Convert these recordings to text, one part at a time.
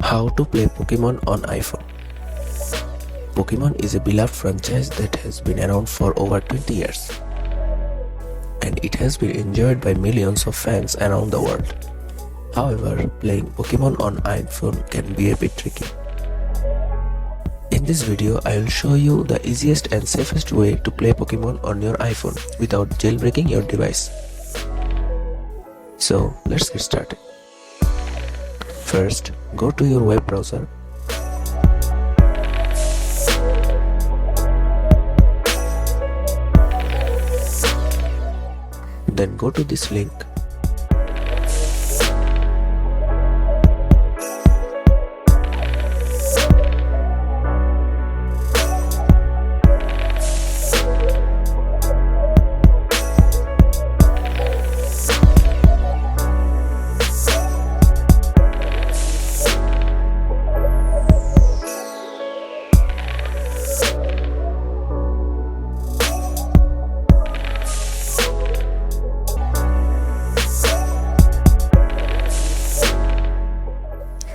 How to play Pokemon on iPhone. Pokemon is a beloved franchise that has been around for over 20 years, and it has been enjoyed by millions of fans around the world. However, playing Pokemon on iPhone can be a bit tricky. In this video, I will show you the easiest and safest way to play Pokemon on your iPhone without jailbreaking your device. So, let's get started. First, go to your web browser. Then go to this link.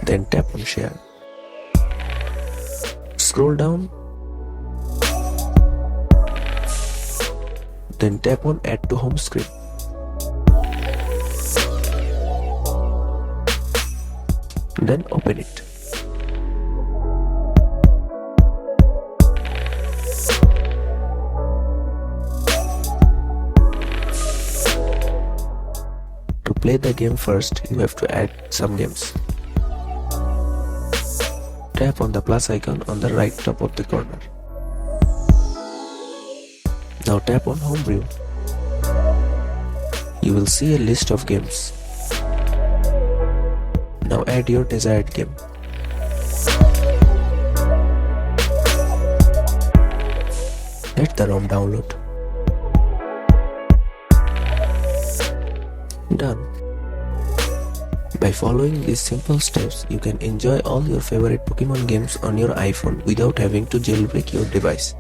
Then tap on share. Scroll down. Then tap on add to home screen. Then open it. To play the game first, you have to add some games. Tap on the plus icon on the right top of the corner. Now tap on Homebrew. You will see a list of games. Now add your desired game. Let the ROM download. Done. By following these simple steps, you can enjoy all your favorite Pokemon games on your iPhone without having to jailbreak your device.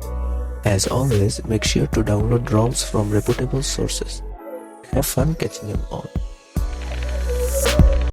As always, make sure to download ROMs from reputable sources. Have fun catching them all.